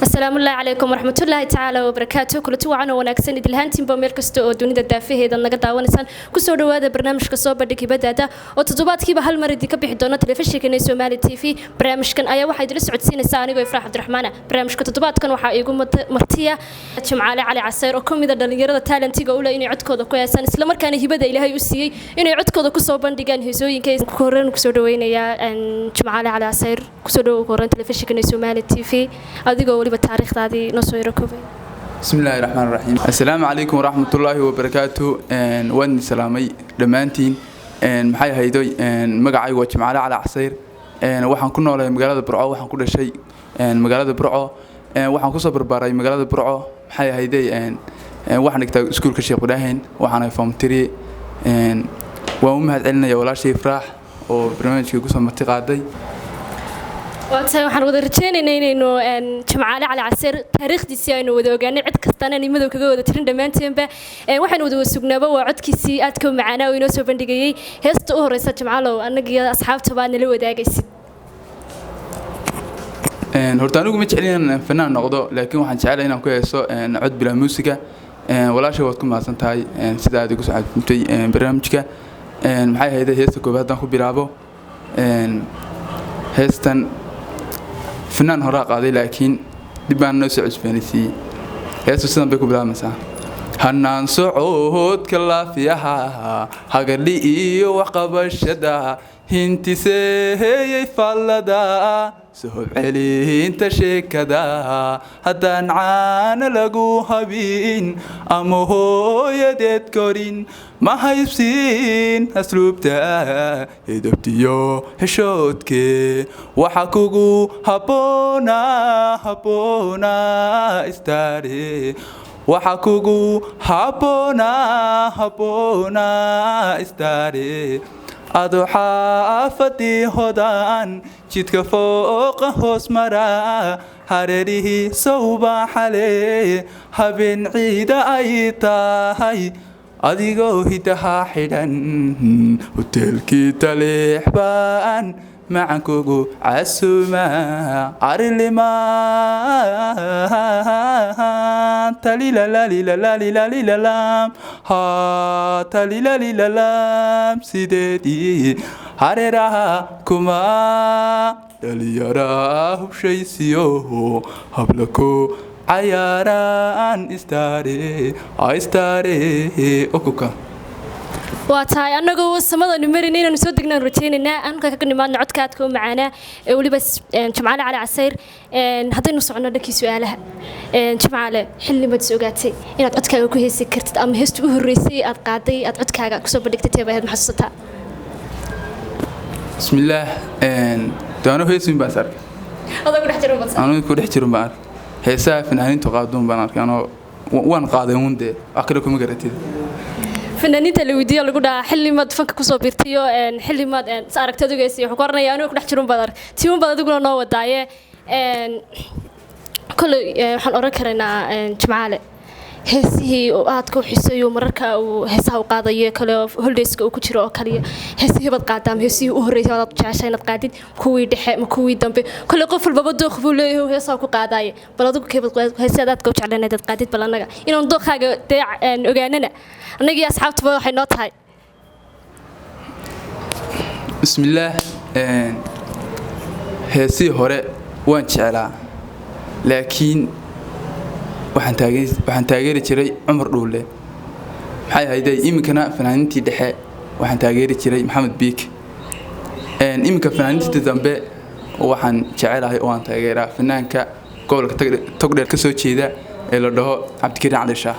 السلام الله عليكم ورحمة الله تعالى وبركاته كل توعنا وناكسن إدلهانتين بمير كستو دونيدا دافيه إذا نقطع ونسان كسر هذا برنامج كصوب بدك بدأ وتضبط كي بهالمرة دي كبي حدونا تلفزيون كنا سومالي تي في برنامج كان أي واحد يدرس عدسين الساعة ويفرح عبد الرحمن برنامج كتضبط كان وحا يقوم مرتية شمعالي على عسير وكم إذا دلنيرة تالنتي قولة إني عدكو ذا كويسان إسلام كان هي بدأ إلها يوسي إني عدكو ذا كصوب بندقان هزوي كيس كورن كسر وين يا أن شمعالي على عسير كسر كورن تلفزيون كنا سومالي تي في هذه قولي بالتاريخ هذه بسم الله الرحمن الرحيم السلام عليكم ورحمة الله وبركاته وان سلامي دمانتين maxay hayday magacay waa Jimcaale Cali Casayr waxaan ku noolahay magaalada Burco waxaan ku dhashay magaalada Burco waxaan ku soo barbaaray magaalada Burco maxay hayday waxaan dhigtay iskuulka Sheekh Ibraahim waxaan ay form 3 waan u mahadcelinayaa walaashay Ifraax oo barnaamijka ku soo marti qaaday waxaan wada rajaynaynaa inaynu Jimcaale Cali Casayr taariikhdiisa aynu wada ogaanay cid kastana nimadow kaga wada tirin dhamaanteedba waxaan wada sugnaaba waa codkiisii aad ka macaanaa oo inoo soo bandhigayay heesta u horeysa Jimcaale oo anaga asxaabta baan la wadaagaysid horta anigu ma jeclin inaan fanaan noqdo laakiin waxaan jecelahay inaan ku heeso cod bila muusiga walaashay waad ku maasan tahay sida aad igu soo xadgudubtay barnaamijka maxay hayday heesta koobaad aan ku bilaabo heestan فنان هراء قاضي لكن دبان نوسع عجبانيسي هيسو سنة بيكو بلا مسا هنان سعود كلا فيها هاقرلي إيو وقب الشدا هنتي سيهي فالدا سهب علي انت شيكدا هدان عان لقو هبين أمو هو يديد كورين ما هيبسين أسلوبتا يدبتيو هشوتكي وحكوكو هبونا استاري وحكوكو هبونا استاري أدو حافتي هدان جيتك فوق هوس مرا هرريه صوبا حالي هبين عيد أيتاهي أديقو هيتها حيدان وتلكي تليحبان معكوكو عسوما عرلما تليلا لا ليلا لا ليلا ليلا لام ها تليلا ليلا لام سيدتي هريرها كما دليارا بشيسيو هبلكو عياران استاري أوكوكا واتاي أنغو سمدا نمرين inaan soo degnaan rajaynaynaa aan ka nimaadno codkaadka oo macaana waliba Jimcaale Cali Casayr hadaynu socono dhankii su'aalaha Jimcaale xilli mad ogaatay inaad codkaaga ku heesi kartid ama heestu u horeysay aad qaaday aad codkaaga ku soo bandhigtay teebaad maxsuusta bismillaah daano heesin baan sarkay anu ku dhex jiro baan heesaa fanaaniintu qaadun baan arkay anoo waan qaaday unde akhiro kuma garatid فنانينta la weydiiyo lagu dhaha xillimaad fanka ku soo biirtiyo xillimaad aragtida ogeysay wuxuu qornaya inuu ku dhex jiro badar tiim badan adiguna noo wadaaye kulay waxaan oran karaynaa Jimcaale heesihii oo aad ku xiisayo mararka uu heesaha u qaadayo kale holdayska uu ku jiro oo kaliya heesihii bad qaadam heesihii u horeeyay aad jeceshay inaad qaadid kuwii dhexe ma kuwii dambe kale qof walba dooq buu leeyahay heesaha ku qaadaye bal adigu keebad heesaha aad ku jeclaanayd aad qaadid bal anaga inaan dooqaaga ogaanana anaga iyo asxaabtaba waxay noo tahay bismillaah heesii hore waan jeclaa laakiin waxaan taageeri jiray Umar Dhuule maxay hayday iminkana fanaaniintii dhexe waxaan taageeri jiray Maxamed Biik iminka fanaaniintii dambe waxaan jecelahay oo aan taageeraa fanaanka gobolka Togdheer ka soo jeeda ee la dhaho Cabdikariin Cali Shaah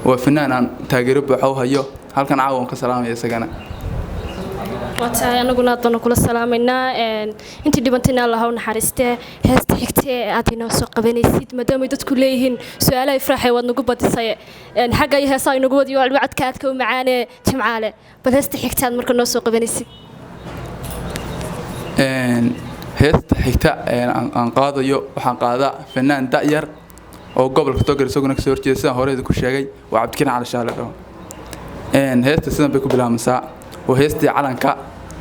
waa fanaan aan taageero buuxo hayo halkan caawan ka salaamay isagana واتاي أنغونا دون كل سلامنا أنت دبنتنا الله ونحرسته هست حكتة أدينا سوق بنيسيد مدام يدت كليهن سؤال يفرح ونقول بديسية حاجة يهساي نقول يو الوعد كاتكو معانا Jimcaale بس هست حكتة مركنا سوق بنيسيد هست حكتة عن قاضي يو وحن قاضي فنان داير أو قبل كتوجر سوقنا كسر جلسة هوريد كل شيء وعبدكنا على شغلة هست السنة بيكو بلا مساء وهستي علنك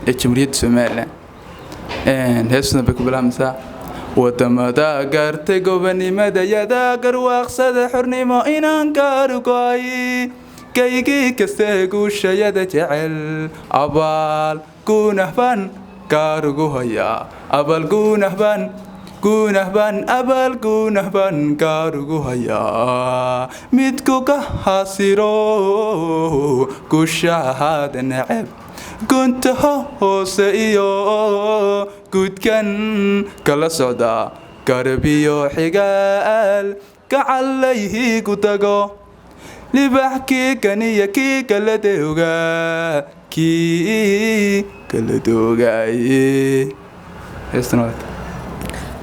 الجمهورية السومالية هستنا بيكو بلا مساء wadamada gaartay gobanimadayada garwaaqsada xornimo inaan gaarugoay kaygii kaste guushayada jecel abaal guunahban gaarugu hayaa abaal guunahban abaal guunahban gaarugu hayaa midku ka hasiro guushahaada neceb guntaho hoose iyo guudkan kala socda garbiyo xigaal gacalayhii ku tago libax kii kaniya kii kala doogaa kii kala doogaaye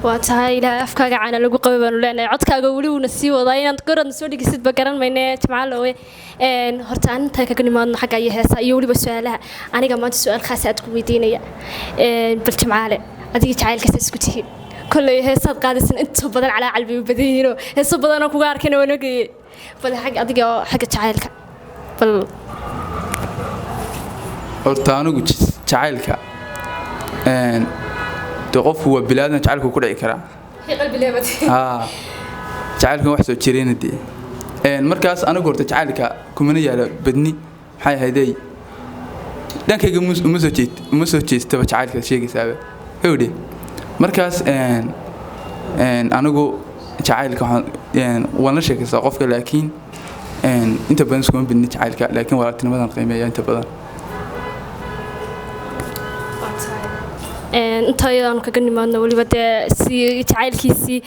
waa tahay ilaahay afkaaga caana lagu qabay baanu leenahay codkaaga weli uuna sii wadaa inaad goradna soo dhigisidba garan mayne jimcaalowe horta aan intaa kaga nimaadno xagga iyo heesa iyo weliba su-aalaha aniga maanta su-aal khaas aad ku weydiinaya bal jimcaale adiga jacaylkaasa isku tihiin kolley heesaad qaadaysan inta badan calaa calbi u badan yihiinoo heeso badanoo kuga arkayna waa nogeeye bal adiga oo xagga jacaylka bal horta anigu jacaylka qofku waa bilaadan jacaylku ku dhici karaa jacaylkan wax soo jireen markaas anigu horta jacaylka kumana yaala badni maxay ahaydey dhankayga uma soo jeestaba jacaylka sheegaysaaba howdhe markaas anigu jacaylka waan la sheekaystaa qofka laakiin inta badan iskuma badni jacaylka laakiin walaaltinimadan qiimeeya inta badan inta ayadaanu kaga nimaadno weliba dee si jacaylkiisii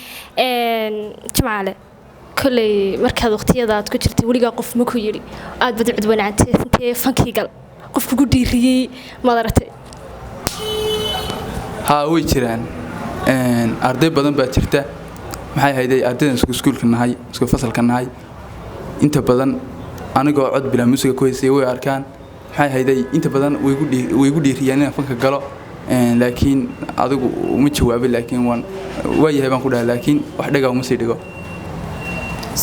jimcaale kolley markaad waqtiyada aad ku jirtay weligaa qof ma ku yidhi aad bada cudwanaantay intee fankii gal qof kugu dhiiriyey maad aragtay haa way jiraan arday badan baa jirta maxay hayday ardaydan isku iskuulka nahay isku fasalka nahay inta badan anigoo cod bilaa muusiga ku haysay way arkaan maxay hayday inta badan way igu dhiiriyaan inaan fanka galo laakiin adigu uma jawaabin laakiin waa yahay baan ku dhahay laakiin wax dhagaa uma sii dhigo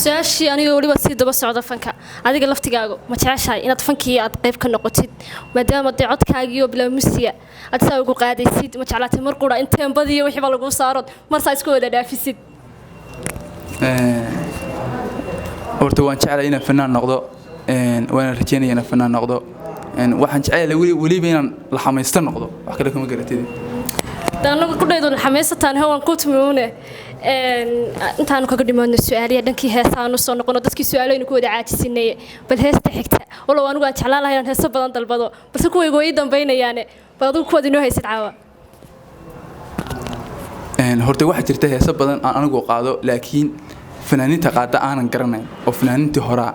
su-aashii anigoo weliba sii daba socda fanka adiga laftigaagu ma jeceshahay inaad fankii aad qayb ka noqotid maadaama dee codkaagiioo bilaa musiga aad saa ugu qaadaysid ma jeclaatay mar qura in teembadiiyo wixiiba laguu saarood marsaa isku wada dhaafisid horta waan jeclay inaan fanaan noqdo waana rajeynaya inaan fanaan noqdo waxaan jecelahay weliba inaan la xamaysto noqdo wax kale kuma garatid anagu kudhaydu la xamaysataan hawaan ku tumuune intaanu kaga dhimaadno su-aaliya dhankii heesaanu soo noqono dadkii su-aalooynu ku wada caajisineeye bal heesta xigta walow anigu aan jeclaan lahay inaan heeso badan dalbado balse kuwaygu way ii dambaynayaane bal adigu kuwaad inoo haysid caawa horta waxaa jirta heeso badan aan anigu qaado laakiin fanaaniinta qaada aanan garanayn oo fanaaniintii horaa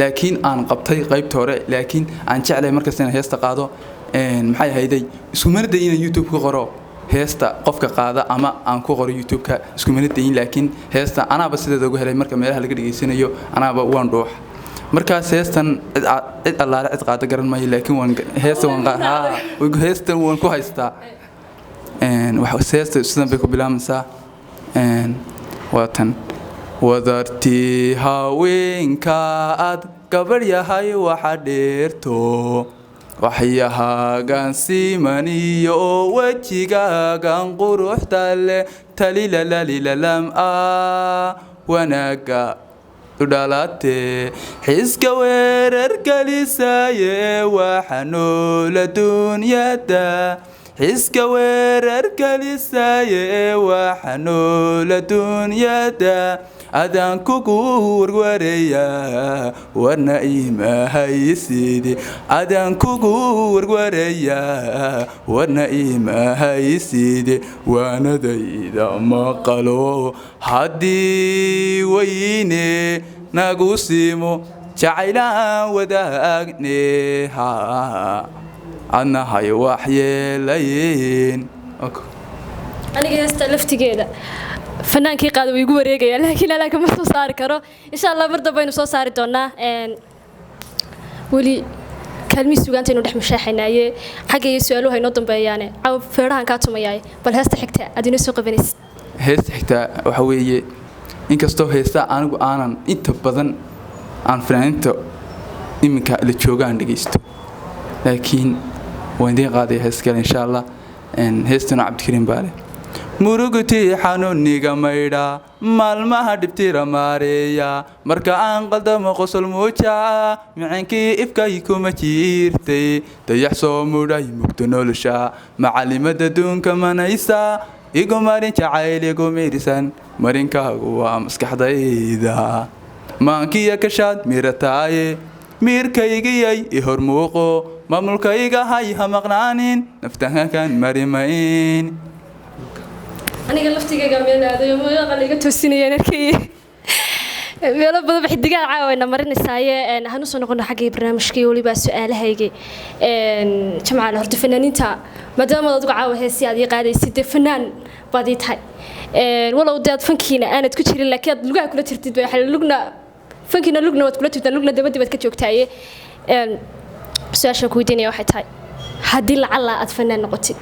laakiin aan qabtay qaybta hore laakiin aan jeclay markasta inaan heesta qaado maxay ahayday iskumanada inaan youtube ku qoro heesta qofka qaada ama aan ku qoro youtube-ka iskumanada in laakiin heesta anaaba sideeda ugu helay marka meelaha laga dhageysanayo anaaba waan dhuux markaas heestan cid allaale cid qaada garan maayo laakiin heestan waan ku haystaa heesta sidan bay ku bilaamaysaa waatan wadartii haweenka aad gabadh yahay waxa dheerto waxyahaagan simaniyo oo wejigaagan quruxda leh talilalalam wanaaga udhalatee xiska weerar gelisaye waxa noola dunyada xiska weerar gelisaye waxa noola dunyada adaan kugu warwareeyaa warna iimahayisidi adaan kugu warwareeyaa warna iimahayisidi waanadayda maqalo haddii weyne nagu simo jacaylaan wadaagne adnahay waxyeelayn aniga heesta laftigeeda fanaankii qaada wuu igu wareegaya laakiin alaa kama soo saari karo insha Allah mar dambe aynu soo saari doonaa weli kalmi sugaantaynu dhex mushaaxinaaye xagga iyo su'aaluhu inoo dambeeyaane caw feerahan ka tumayay bal heesta xigta aad inoo soo qabanaysid heesta xigta waxa weeye inkastoo heesta anigu aanan inta badan aan fanaaniinta iminka la joogaan dhageysto laakiin waan idin qaaday hees kale insha Allah heestana Cabdikariim Baale murugutii xanuuniga maydha maalmaha dhibtira maareeya marka aan qaldamo qosol muuja micinkii ifkay kuma jiirtay dayax soo mudhay mugdo nolosha macalimada duunka manaysa igu marin jacayl igu miirsan marinkaagu waa maskaxdayda maankiya kashaad mirataaye miirkaygiyay i hormuuqo maamulkayga hay ha maqnaanin naftahakan marimayn aniga laftigayga meel aadayo muuqaal iga toosinayeen arkay meelo badan xidigaha caawina marinaysaayee hanu soo noqono xaggii barnaamijkii waliba su'aalahayga jamcaale horta fanaaniinta maadaama aad uga caawa heesi aad qaadaysid fanaan baad ii tahay walow dad fankiina aanad ku jirin laakiin aad lugaha kula jirtid waxa lugna fankiina lugna waad kula jirtaan lugna dabadii baad ka joogtaaye su'aasha ku weydiinaya waxay tahay haddii lacala aad fanaan noqotid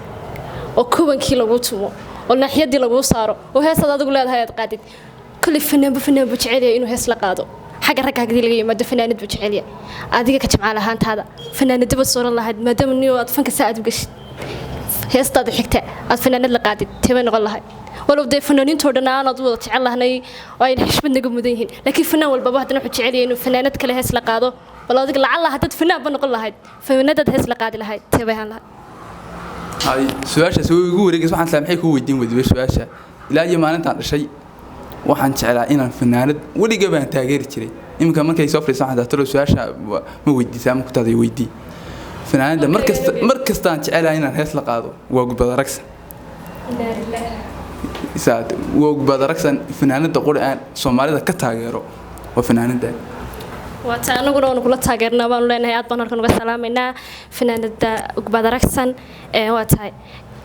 oo kubankii lagu tumo oo naaxiyadii lagu saaro oo heesaad adigu leedahay aad qaadid kulli fanaan buu jecel yahay inuu hees la qaado xagga ragga hadii laga yimaado fanaanad buu jecel yahay adiga ka jamcaal ahaantaada fanaanadaba soo lahayd maadaama niyo aad fanka saad u gashid heestaada xigta aad fanaanad la qaadid tebay noqon lahayd walow dee fanaaniintoo dhan aan aad wada jecel lahaynay oo ay xishmad naga mudan yihiin laakiin fanaan walba haddana wuxuu jecel yahay inuu fanaanad kale hees la qaado walow adiga lacala haddaad fanaan ba noqon lahayd fanaanadaad hees la qaadi lahayd tebay ahaan lahayd hay su'aashaas way ugu wareegaysaa waxaan saamxay ku weydiin wadiba su'aasha ilaa iyo maalintaan dhashay waxaan jeclaa inaan fanaanad weliga baan taageeri jiray iminka markay soo fariisan waxaan tiro su'aasha ma weydiisaa ma ku taday weydii fanaanada markasta aan jeclaa inaan hees la qaado waa gubada ragsan isaad waa gubada ragsan fanaanada quraan Soomaalida ka taageero waa fanaanada waata anaguna waan kula taageernaa baan leenahay aad baan halkan uga salaameynaa fanaanada gubada ragsan waa tahay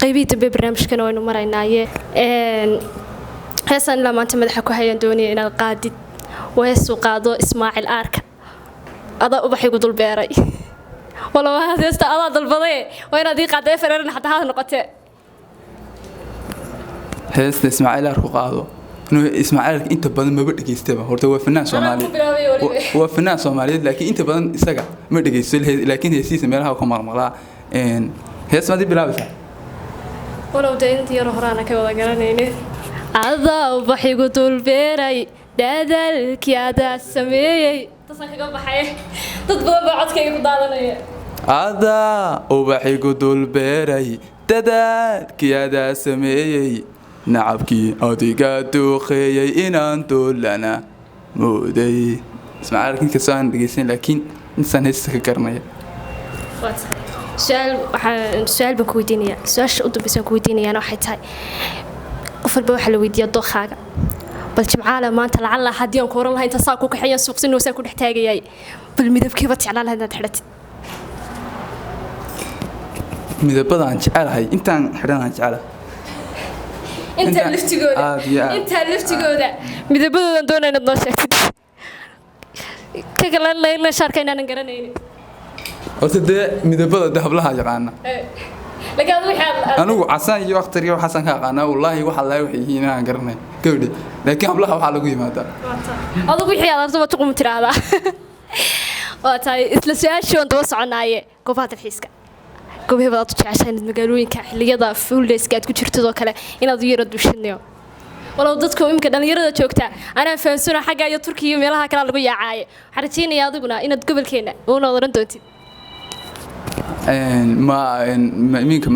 qaybtii dambe barnaamijkan waynu maraynaaye heesan la maanta madaxa ku hayaan doonaya inaad qaadid weesu qaado Ismaaciil Aarka ada ubaxigu dul beeray wala waa heesta ada dalbaday waa inaad ii qaaday fanaanad xataa ha noqotee heesta Ismaaciil Aarka qaado inuu Ismaaciil inta badan ma dhageystaba horta waa fanaan Soomaali waa fanaan Soomaaliyeed laakiin inta badan isaga ma dhageysto laakiin heesiisa meelaha ku marmara hees ma bilaabaysaa walaw deyntii yar horana ka wada garanayne ada ubaxigu dul beeray dadaalkii ada sameeyay tasan kaga baxay dad badan baa codkayga ku daadanaya ada ubaxigu dul beeray dadaalkii ada sameeyay nacabkii adiga duqeeyay inaan doolana mooday Ismaaciil kinka saan dhageysan laakiin insan heesta ka garanaya su'aal baan ku weydiinayaa su'aasha u dambaysa ku weydiinayaa waxay tahay qof walba waxa la weydiiyaa dookhaaga bal jamcaale maanta lacala haddii aan ku oran lahayn tasaa ku kaxeeyaan suuqsinoo saa ku dhex taagayay bal midabkeeba jeclaan lahayd inaad xidhatid midabada aan jecelahay intaan xidhanaan jecelahay inta laftigooda midabadoodan doonaa inaad noo sheegtid ka galan la shaarka inaanan garanaynin horta dee midabada hablaha yaqaana laakiin wixii anigu casaan iyo akhtar iyo xasan ka aqaana wallahi waxa la wixii inaan garanay gabadhi laakiin hablaha waxa lagu yimaadaa adigu wixii aad arto tuqum tiraahdaa waa tahay isla su'aashii aan daba soconaaye goobaha dalxiiska goobaha baad u jeceshahay magaalooyinka xilliyada fuuleyska aad ku jirtid oo kale inaad u yara dushanayo walaw dadku imka dhalinyarada joogta anaa fahansana xagga iyo Turkiga iyo meelaha kale lagu yaacay waxaan rajaynayaa adiguna inaad gobolkeena una oran doontid ma minka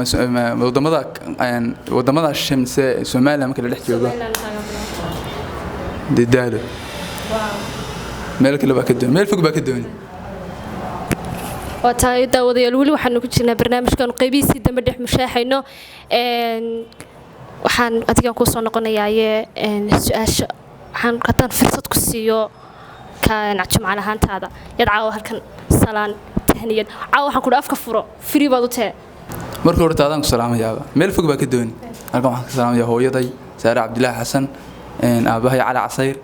wadamada shamse Soomaaliya marka la dhex joogo dadaalo meel kale baa ka doon meel fog baa ka doon وتاي داودي الولي وحنا كنا برنامج كان قبيسي دم بدح مشاحنه وحن أتيجان كوسون قناة يا سؤال حن كتان فرصة كسيو كان عشان على هان هذا يدعوا هالكن سلام تهنيد عاو حن كنا أفكار فرو فري بعضو ته مركو رتادان سلام يا أبا ميل فوق بكدوني أرجع حن سلام يا هو يدي سارة عبد الله حسن أباها على عصير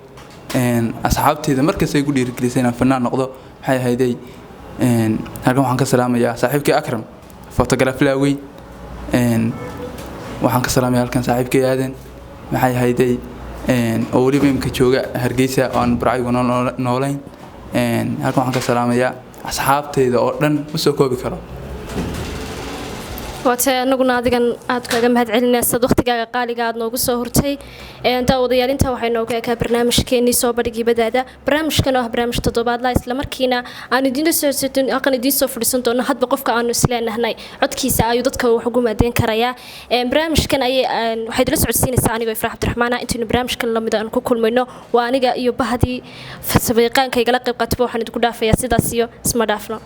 أصحابتي إذا مركز يقول يركليسين فنان نقضه هاي هيدي halkan waxaan ka salaamayaa saaxiibkay Akram photograph laawi waxaan ka salaamayaa halkan saaxiibkay Aadan maxay hayday oo waliba imka jooga Hargeysa aan Burcaygo noolayn halkan waxaan ka salaamayaa asxaabteyda oo dhan u soo koobi karo waata anaguna adigan aad kaga mahad celinaysa waqtigaaga qaaliga aad noogu soo hortay daawadayaalinta waxay noogu ekaa barnaamijkeenii soo badhigibadaada barnaamijkan oo ah barnaamij toddobaadla isla markiina aan idiin soo fadhiisan doono hadba qofka aanu isleenahnay codkiisa ayuu dadka wax ugu maadeyn karayaa barnaamijkan waxayd la socodsiinaysaa anigoo Ifraax Cabdiraxmaan intaynu barnaamijkan lamid aan ku kulmayno waa aniga iyo bahdii farshaxanka igala qayb qaatay waxaan idinku dhaafayaa sidaas iyo isma dhaafno